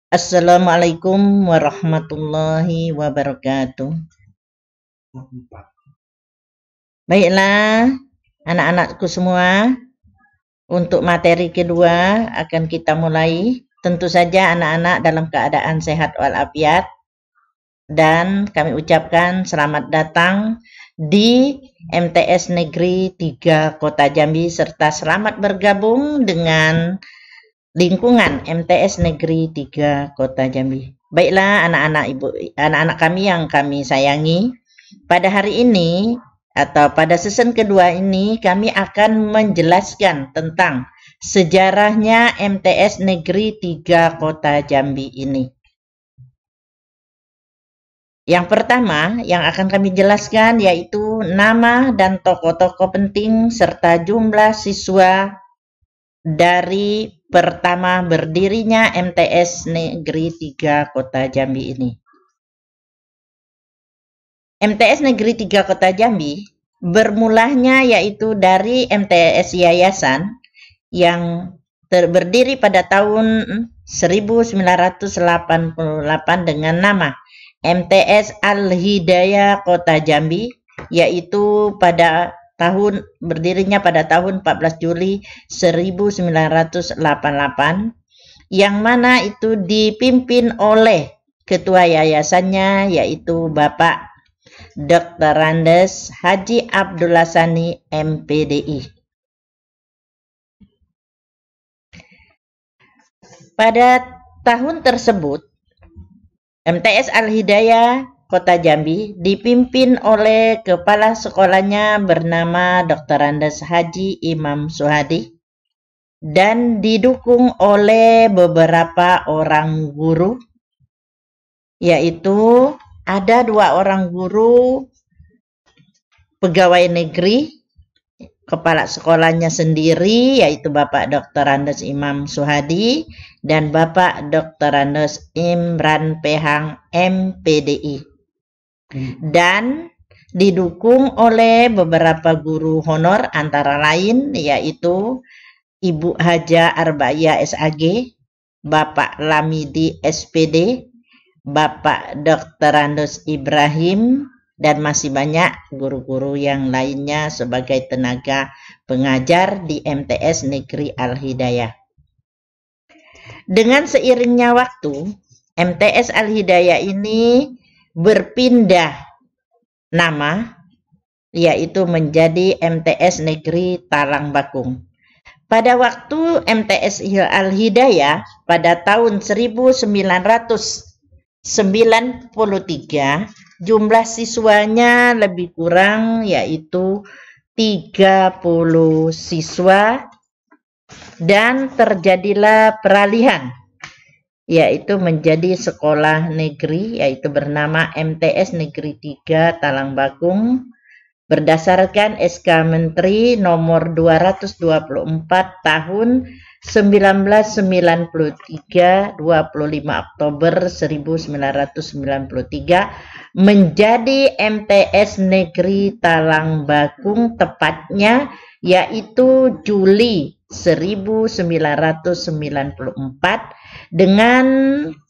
Assalamualaikum warahmatullahi wabarakatuh. Baiklah, anak-anakku semua, untuk materi kedua akan kita mulai. Tentu saja anak-anak dalam keadaan sehat walafiat dan kami ucapkan selamat datang di MTS Negeri 3 Kota Jambi serta selamat bergabung dengan lingkungan MTS Negeri 3 Kota Jambi. Baiklah anak-anak kami yang kami sayangi, pada hari ini atau pada season kedua ini kami akan menjelaskan tentang sejarahnya MTS Negeri 3 Kota Jambi ini. Yang pertama yang akan kami jelaskan yaitu nama dan tokoh-tokoh penting serta jumlah siswa dari pertama berdirinya MTS Negeri 3 Kota Jambi ini. MTS Negeri 3 Kota Jambi bermulanya yaitu dari MTS Yayasan yang berdiri pada tahun 1988 dengan nama MTS Al-Hidayah Kota Jambi, yaitu berdirinya pada tahun 14 Juli 1988, yang mana itu dipimpin oleh ketua yayasannya yaitu Bapak Dr. Andes Haji Abdullah Sani MPDI. Pada tahun tersebut, MTS Al-Hidayah Kota Jambi dipimpin oleh kepala sekolahnya bernama Dr. Andes Haji Imam Suhadi dan didukung oleh beberapa orang guru, yaitu ada 2 orang guru pegawai negeri, kepala sekolahnya sendiri yaitu Bapak Dr. Andes Imam Suhadi dan Bapak Dr. Andes Imran Pehang MPDI, dan didukung oleh beberapa guru honor antara lain yaitu Ibu Haja Arbaiyah SAG, Bapak Lamidi SPD, Bapak Dr. Andes Ibrahim, dan masih banyak guru-guru yang lainnya sebagai tenaga pengajar di MTS Negeri Al-Hidayah. Dengan seiringnya waktu, MTS Al-Hidayah ini berpindah nama, yaitu menjadi MTS Negeri Talang Bakung. Pada waktu MTS Al-Hidayah pada tahun 1993, jumlah siswanya lebih kurang yaitu 30 siswa, dan terjadilah peralihan yaitu menjadi sekolah negeri yaitu bernama MTS Negeri 3 Talang Bakung berdasarkan SK Menteri nomor 224 tahun 1993 25 Oktober 1993 menjadi MTS Negeri Talang Bakung, tepatnya yaitu Juli 1994, dengan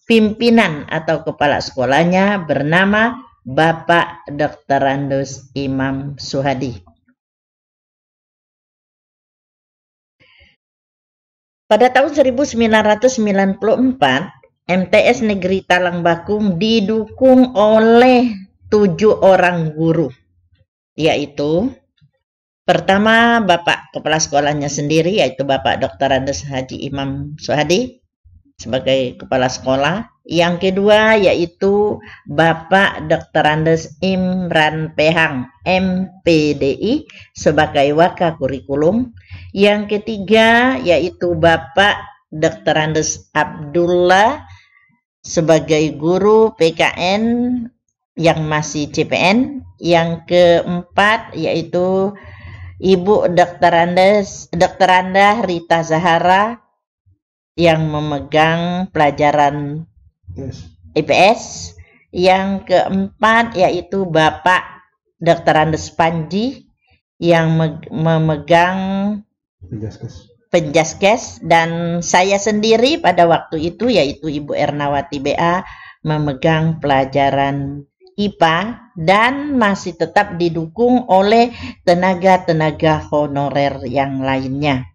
pimpinan atau kepala sekolahnya bernama Bapak Dr. Andes Imam Suhadi. Pada tahun 1994, MTS Negeri Talang Bakung didukung oleh 7 orang guru, yaitu pertama Bapak kepala sekolahnya sendiri yaitu Bapak Dr. Andes Haji Imam Suhadi sebagai kepala sekolah. Yang kedua yaitu Bapak Dr. Andes Imran Pehang MPDI sebagai Waka Kurikulum. Yang ketiga yaitu Bapak Dr. Andes Abdullah sebagai guru PKN yang masih CPN. Yang keempat yaitu Ibu Dr. Andah Rita Zahara yang memegang pelajaran IPS. Yang keempat yaitu Bapak Dr. Andes Panji yang memegang Penjaskes, dan saya sendiri pada waktu itu yaitu Ibu Ernawati BA memegang pelajaran IPA dan masih tetap didukung oleh tenaga-tenaga honorer yang lainnya.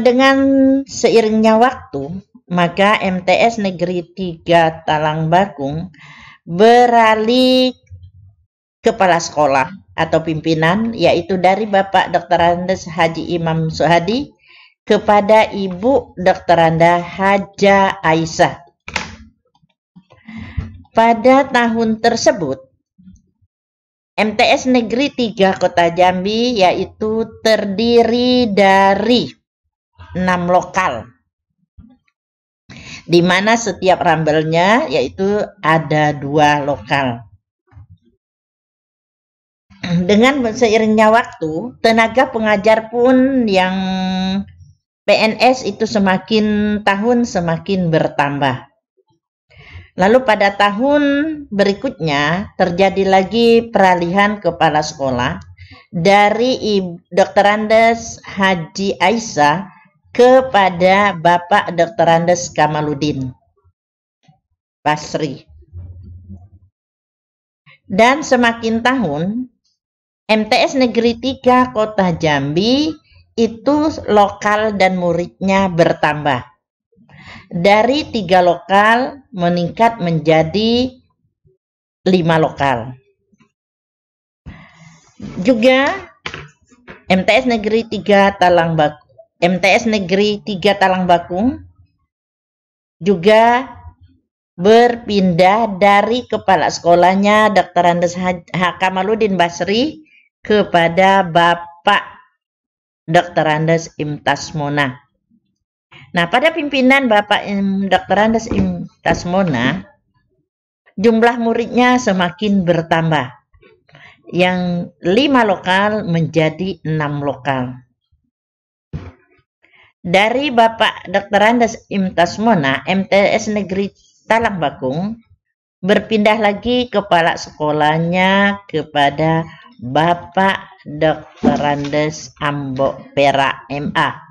Dengan seiringnya waktu, maka MTS Negeri 3 Talang Bakung beralih kepala sekolah atau pimpinan, yaitu dari Bapak Dr. Andes Haji Imam Suhadi kepada Ibu Dr. Anda Haja Aisyah. Pada tahun tersebut, MTS Negeri 3 Kota Jambi yaitu terdiri dari 6 lokal, di mana setiap rambelnya yaitu ada 2 lokal. Dengan seiringnya waktu, tenaga pengajar pun yang PNS itu semakin tahun semakin bertambah. Lalu pada tahun berikutnya terjadi lagi peralihan kepala sekolah dari Dr. Andes Haji Aisyah kepada Bapak Dr. Andes Kamaludin Basri. Dan semakin tahun, MTS Negeri 3 Kota Jambi itu lokal dan muridnya bertambah. Dari 3 lokal meningkat menjadi 5 lokal. Juga MTS Negeri 3 Talang Bakung juga berpindah dari kepala sekolahnya Dr. Andes Kamaludin Basri kepada Bapak Dr. Andes Imtasmona. Nah, pada pimpinan Bapak Dr. Andes Imtasmona, jumlah muridnya semakin bertambah. Yang 5 lokal menjadi 6 lokal. Dari Bapak Dr. Andes Imtasmona, MTS Negeri Talang Bakung berpindah lagi kepala sekolahnya kepada Bapak Dr. Andes Ambok Pera MA.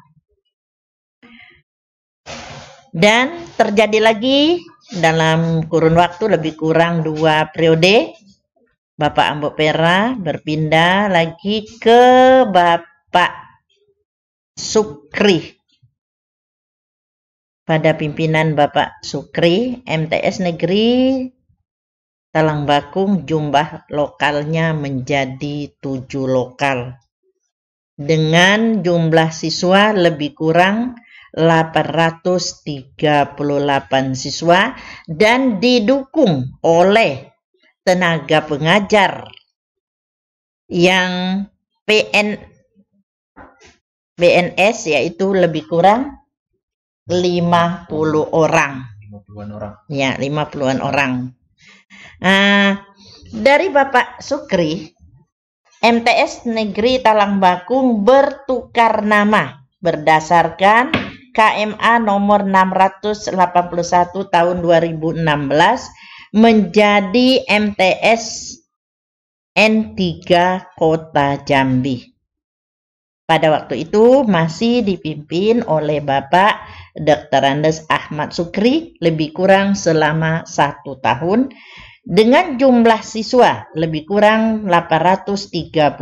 Dan terjadi lagi dalam kurun waktu lebih kurang 2 periode, Bapak Ambok Pera berpindah lagi ke Bapak Sukri. Pada pimpinan Bapak Sukri, MTS Negeri Talang Bakung jumlah lokalnya menjadi 7 lokal. Dengan jumlah siswa lebih kurang 838 siswa dan didukung oleh tenaga pengajar yang PNS yaitu lebih kurang 50 orang. 50-an orang. Ya, 50-an orang. Dari Bapak Sukri, MTS Negeri Talang Bakung bertukar nama berdasarkan KMA nomor 681 tahun 2016 menjadi MTS N3 Kota Jambi. Pada waktu itu masih dipimpin oleh Bapak Dr. Andes Ahmad Sukri lebih kurang selama 1 tahun dengan jumlah siswa lebih kurang 838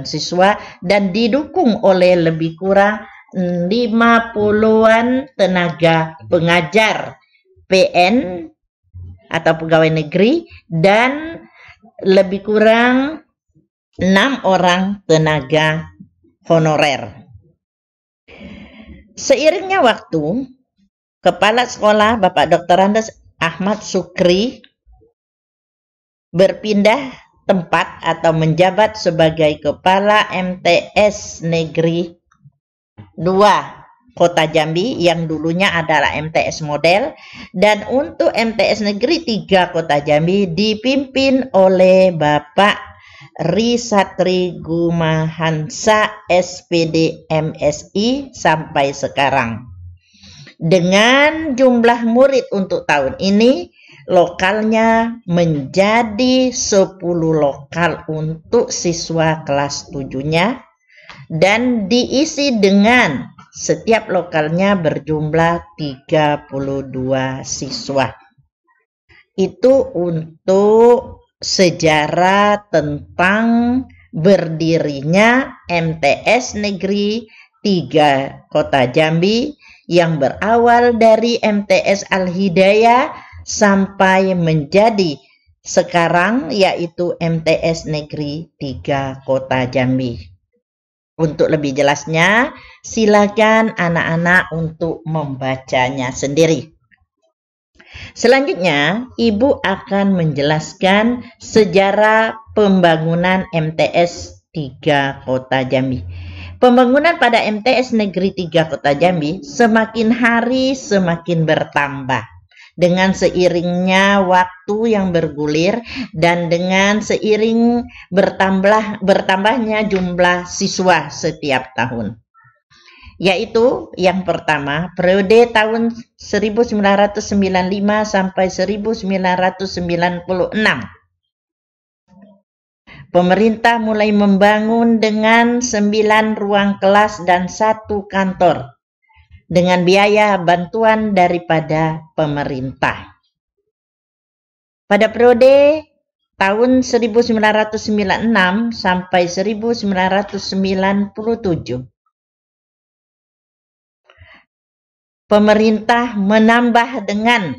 siswa dan didukung oleh lebih kurang 50-an tenaga pengajar PN atau pegawai negeri dan lebih kurang 6 orang tenaga honorer. Seiringnya waktu, Kepala Sekolah Bapak Dr. Andes Ahmad Sukri berpindah tempat atau menjabat sebagai Kepala MTS Negeri 2 Kota Jambi yang dulunya adalah MTS Model, dan untuk MTS Negeri 3 Kota Jambi dipimpin oleh Bapak Risatri Gumahansa SPD MSI sampai sekarang. Dengan jumlah murid untuk tahun ini lokalnya menjadi 10 lokal untuk siswa kelas 7-nya dan diisi dengan setiap lokalnya berjumlah 32 siswa. Itu untuk sejarah tentang berdirinya MTS Negeri 3 Kota Jambi yang berawal dari MTS Al-Hidayah sampai menjadi sekarang yaitu MTS Negeri 3 Kota Jambi. Untuk lebih jelasnya, silakan anak-anak untuk membacanya sendiri. Selanjutnya, Ibu akan menjelaskan sejarah pembangunan MTS 3 Kota Jambi. Pembangunan pada MTS Negeri 3 Kota Jambi semakin hari semakin bertambah. Dengan seiringnya waktu yang bergulir dan dengan seiring bertambahnya jumlah siswa setiap tahun. Yaitu yang pertama, periode tahun 1995 sampai 1996. Pemerintah mulai membangun dengan 9 ruang kelas dan 1 kantor dengan biaya bantuan daripada pemerintah. Pada periode tahun 1996 sampai 1997, pemerintah menambah dengan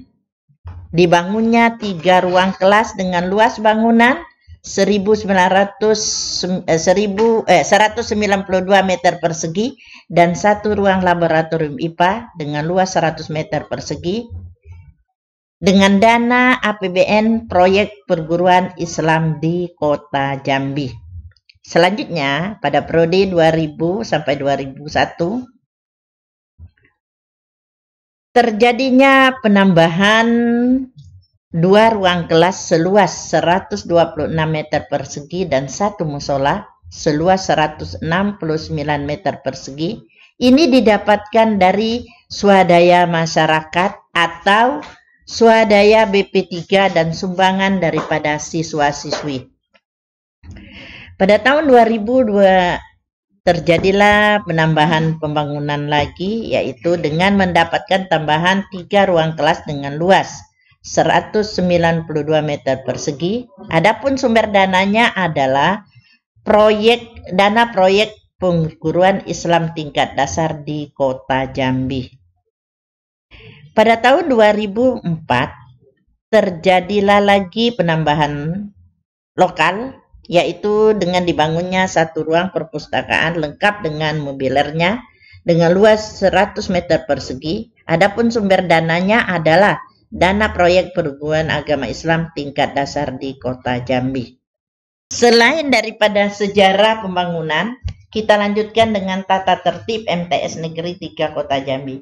dibangunnya 3 ruang kelas dengan luas bangunan 192 meter persegi dan 1 ruang laboratorium IPA dengan luas 100 meter persegi dengan dana APBN Proyek Perguruan Islam di Kota Jambi. Selanjutnya pada periode 2000 sampai 2001 terjadinya penambahan 2 ruang kelas seluas 126 meter persegi dan 1 musola seluas 169 meter persegi. Ini didapatkan dari swadaya masyarakat atau swadaya BP3 dan sumbangan daripada siswa-siswi. Pada tahun 2002 terjadilah penambahan pembangunan lagi, yaitu dengan mendapatkan tambahan 3 ruang kelas dengan luas 192 meter persegi. Adapun sumber dananya adalah dana proyek perguruan Islam tingkat dasar di Kota Jambi. Pada tahun 2004 terjadilah lagi penambahan lokal, yaitu dengan dibangunnya 1 ruang perpustakaan lengkap dengan mobilernya dengan luas 100 meter persegi. Adapun sumber dananya adalah dana proyek perguruan agama Islam tingkat dasar di Kota Jambi. Selain daripada sejarah pembangunan, kita lanjutkan dengan tata tertib MTS Negeri 3 Kota Jambi.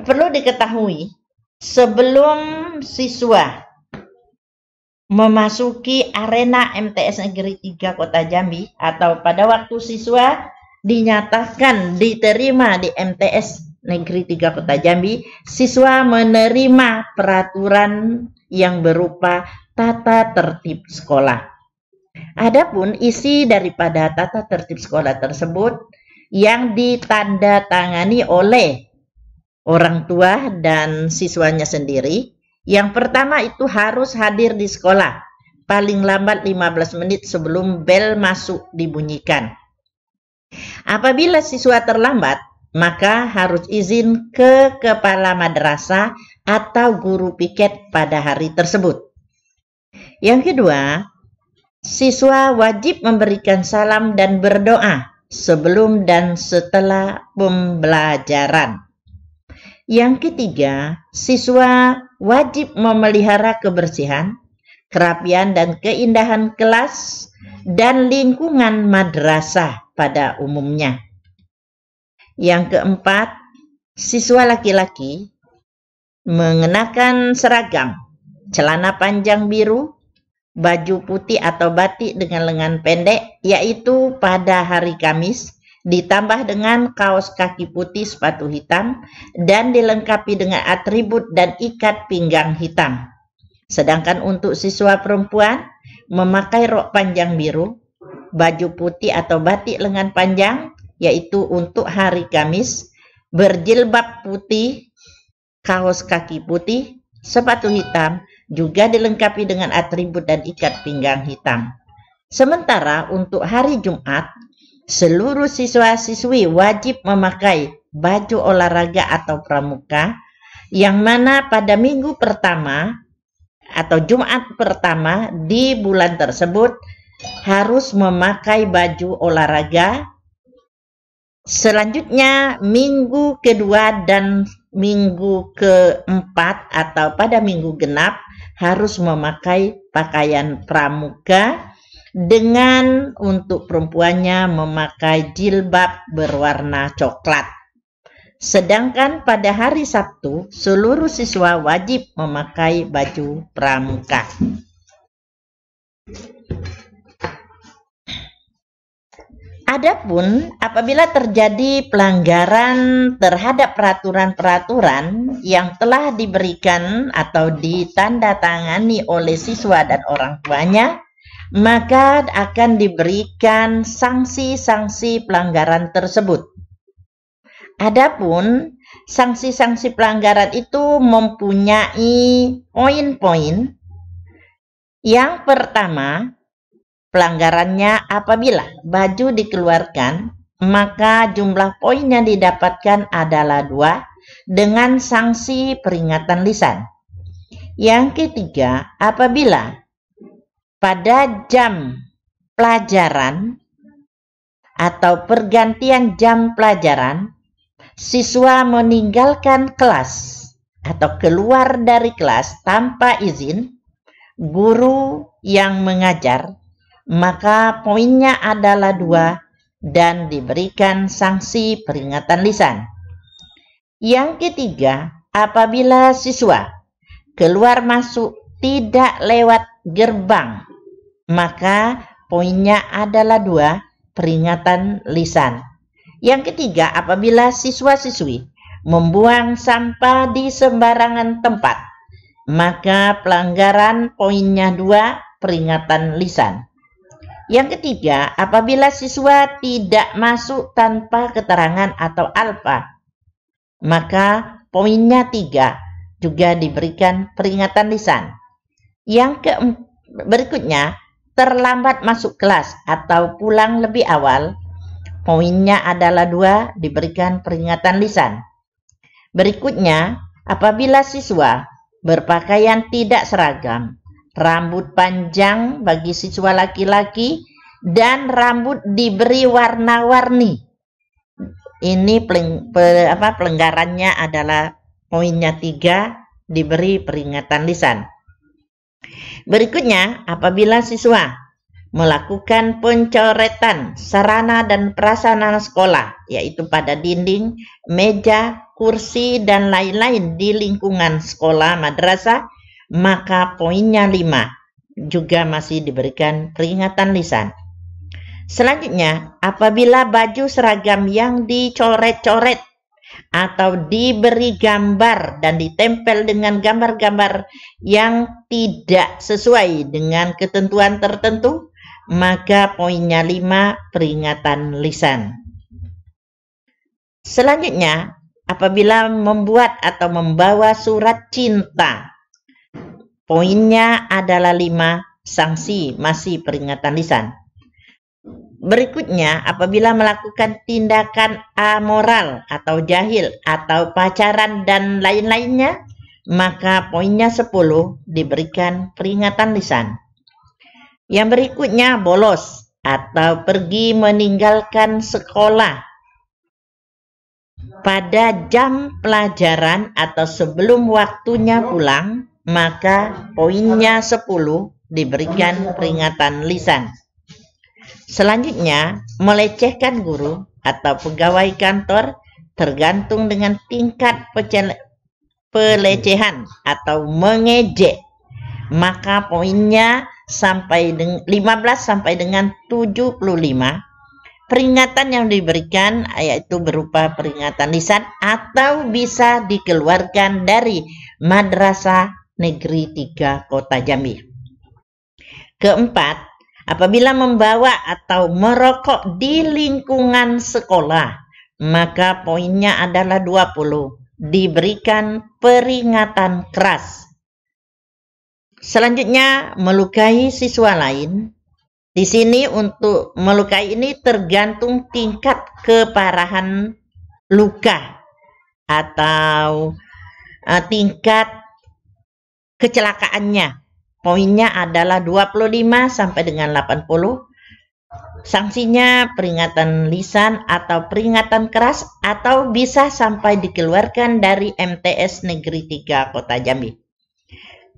Perlu diketahui, sebelum siswa memasuki arena MTS Negeri 3 Kota Jambi atau pada waktu siswa dinyatakan diterima di MTS Negeri 3 Kota Jambi, siswa menerima peraturan yang berupa tata tertib sekolah. Adapun isi daripada tata tertib sekolah tersebut yang ditandatangani oleh orang tua dan siswanya sendiri. Yang pertama itu harus hadir di sekolah paling lambat 15 menit sebelum bel masuk dibunyikan. Apabila siswa terlambat, maka harus izin ke kepala madrasah atau guru piket pada hari tersebut. Yang kedua, siswa wajib memberikan salam dan berdoa sebelum dan setelah pembelajaran. Yang ketiga, siswa wajib memelihara kebersihan, kerapian dan keindahan kelas dan lingkungan madrasah pada umumnya. Yang keempat, siswa laki-laki mengenakan seragam, celana panjang biru, baju putih atau batik dengan lengan pendek, yaitu pada hari Kamis, ditambah dengan kaos kaki putih, sepatu hitam, dan dilengkapi dengan atribut dan ikat pinggang hitam. Sedangkan untuk siswa perempuan, memakai rok panjang biru, baju putih atau batik lengan panjang, yaitu untuk hari Kamis, berjilbab putih, kaos kaki putih, sepatu hitam, juga dilengkapi dengan atribut dan ikat pinggang hitam. Sementara untuk hari Jumat, seluruh siswa-siswi wajib memakai baju olahraga atau pramuka, yang mana pada minggu pertama atau Jumat pertama di bulan tersebut harus memakai baju olahraga. Selanjutnya minggu kedua dan minggu keempat atau pada minggu genap harus memakai pakaian pramuka, dengan untuk perempuannya memakai jilbab berwarna coklat. Sedangkan pada hari Sabtu, seluruh siswa wajib memakai baju pramuka. Adapun apabila terjadi pelanggaran terhadap peraturan-peraturan yang telah diberikan atau ditandatangani oleh siswa dan orang tuanya, maka akan diberikan sanksi-sanksi pelanggaran tersebut. Adapun sanksi-sanksi pelanggaran itu mempunyai poin-poin. Yang pertama, pelanggarannya apabila baju dikeluarkan, maka jumlah poin yang didapatkan adalah 2 dengan sanksi peringatan lisan. Yang ketiga, apabila pada jam pelajaran atau pergantian jam pelajaran, siswa meninggalkan kelas atau keluar dari kelas tanpa izin guru yang mengajar, maka poinnya adalah 2 dan diberikan sanksi peringatan lisan. Yang ketiga, apabila siswa keluar masuk tidak lewat gerbang, maka poinnya adalah 2 peringatan lisan. Yang ketiga, apabila siswa-siswi membuang sampah di sembarangan tempat, maka pelanggaran poinnya 2 peringatan lisan. Yang ketiga, apabila siswa tidak masuk tanpa keterangan atau alfa, maka poinnya 3 juga diberikan peringatan lisan. Yang berikutnya, terlambat masuk kelas atau pulang lebih awal, poinnya adalah 2 diberikan peringatan lisan. Berikutnya, apabila siswa berpakaian tidak seragam, rambut panjang bagi siswa laki-laki, dan rambut diberi warna-warni, ini pelanggarannya adalah poinnya 3 diberi peringatan lisan. Berikutnya, apabila siswa melakukan pencoretan sarana dan prasarana sekolah, yaitu pada dinding, meja, kursi, dan lain-lain di lingkungan sekolah madrasah, maka poinnya 5 juga masih diberikan peringatan lisan. Selanjutnya, apabila baju seragam yang dicoret-coret atau diberi gambar dan ditempel dengan gambar-gambar yang tidak sesuai dengan ketentuan tertentu, maka poinnya 5 peringatan lisan. Selanjutnya, apabila membuat atau membawa surat cinta, poinnya adalah 5 sanksi masih peringatan lisan. Berikutnya, apabila melakukan tindakan amoral atau jahil atau pacaran dan lain-lainnya, maka poinnya 10 diberikan peringatan lisan. Yang berikutnya, bolos atau pergi meninggalkan sekolah pada jam pelajaran atau sebelum waktunya pulang, maka poinnya 10 diberikan peringatan lisan. Selanjutnya, melecehkan guru atau pegawai kantor tergantung dengan tingkat pelecehan atau mengejek, maka poinnya 15 sampai dengan 75. Peringatan yang diberikan yaitu berupa peringatan lisan atau bisa dikeluarkan dari Madrasah Negeri 3 Kota Jambi. Keempat, Apabila membawa atau merokok di lingkungan sekolah, maka poinnya adalah 20. Diberikan peringatan keras. Selanjutnya, melukai siswa lain. Di sini untuk melukai ini tergantung tingkat keparahan luka atau tingkat kecelakaannya. Poinnya adalah 25 sampai dengan 80. Sanksinya peringatan lisan atau peringatan keras atau bisa sampai dikeluarkan dari MTS Negeri 3 Kota Jambi.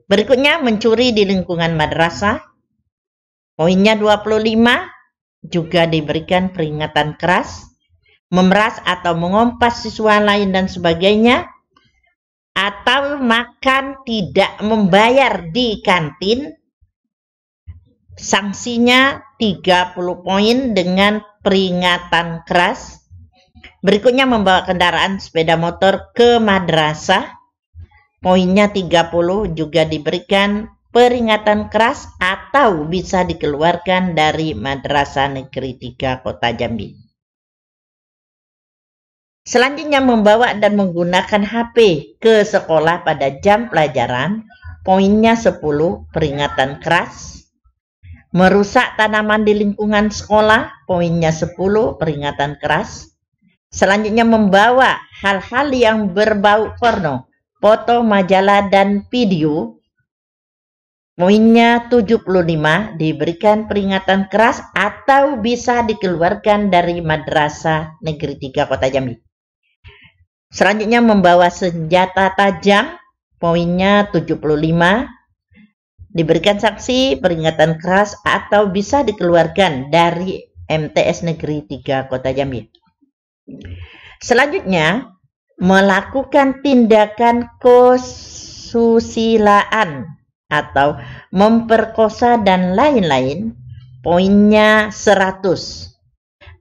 Berikutnya mencuri di lingkungan madrasah. Poinnya 25 juga diberikan peringatan keras. Memeras atau mengompas siswa lain dan sebagainya. Atau makan tidak membayar di kantin, sanksinya 30 poin dengan peringatan keras. Berikutnya membawa kendaraan sepeda motor ke madrasah, poinnya 30 juga diberikan peringatan keras atau bisa dikeluarkan dari Madrasah Negeri 3 Kota Jambi. Selanjutnya membawa dan menggunakan HP ke sekolah pada jam pelajaran, poinnya 10 peringatan keras. Merusak tanaman di lingkungan sekolah, poinnya 10 peringatan keras. Selanjutnya membawa hal-hal yang berbau porno, foto, majalah, dan video, poinnya 75 diberikan peringatan keras atau bisa dikeluarkan dari Madrasah Negeri 3 Kota Jambi. Selanjutnya membawa senjata tajam, poinnya 75, diberikan sanksi peringatan keras atau bisa dikeluarkan dari MTS Negeri 3 Kota Jambi. Selanjutnya, melakukan tindakan kesusilaan atau memperkosa dan lain-lain, poinnya 100.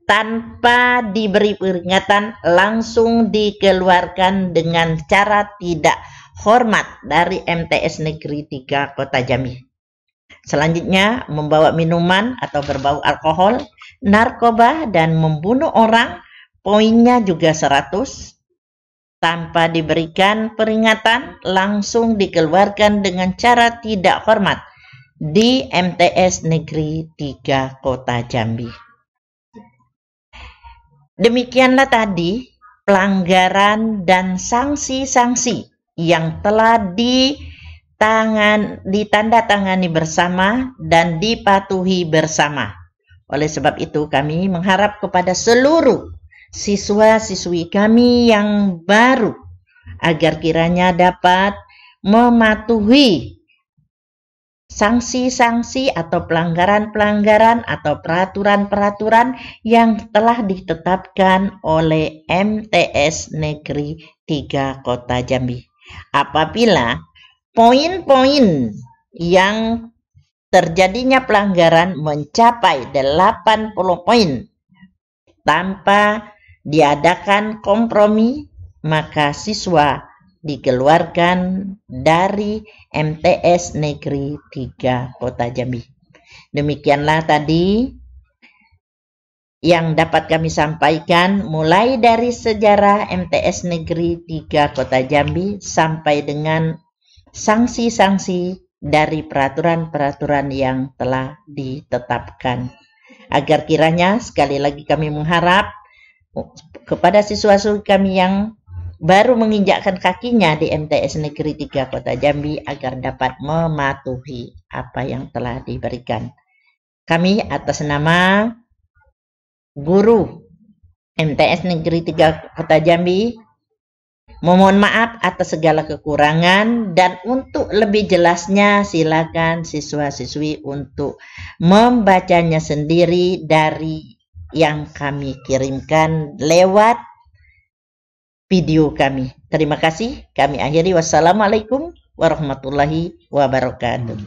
Tanpa diberi peringatan, langsung dikeluarkan dengan cara tidak hormat dari MTS Negeri 3 Kota Jambi. Selanjutnya, membawa minuman atau berbau alkohol, narkoba, dan membunuh orang, poinnya juga 100. Tanpa diberikan peringatan, langsung dikeluarkan dengan cara tidak hormat di MTS Negeri 3 Kota Jambi. Demikianlah tadi pelanggaran dan sanksi-sanksi yang telah ditandatangani bersama dan dipatuhi bersama. Oleh sebab itu kami mengharap kepada seluruh siswa-siswi kami yang baru agar kiranya dapat mematuhi sanksi-sanksi atau pelanggaran-pelanggaran atau peraturan-peraturan yang telah ditetapkan oleh MTS Negeri 3 Kota Jambi. Apabila poin-poin yang terjadinya pelanggaran mencapai 80 poin tanpa diadakan kompromi, maka siswa dikeluarkan dari MTS Negeri 3 Kota Jambi. Demikianlah tadi yang dapat kami sampaikan mulai dari sejarah MTS Negeri 3 Kota Jambi sampai dengan sanksi-sanksi dari peraturan-peraturan yang telah ditetapkan. Agar kiranya sekali lagi kami mengharap kepada siswa-siswi kami yang baru menginjakkan kakinya di MTS Negeri 3 Kota Jambi agar dapat mematuhi apa yang telah diberikan. Kami atas nama guru MTS Negeri 3 Kota Jambi memohon maaf atas segala kekurangan, dan untuk lebih jelasnya silakan siswa-siswi untuk membacanya sendiri dari yang kami kirimkan lewat video kami. Terima kasih. Kami akhiri. Wassalamualaikum warahmatullahi wabarakatuh.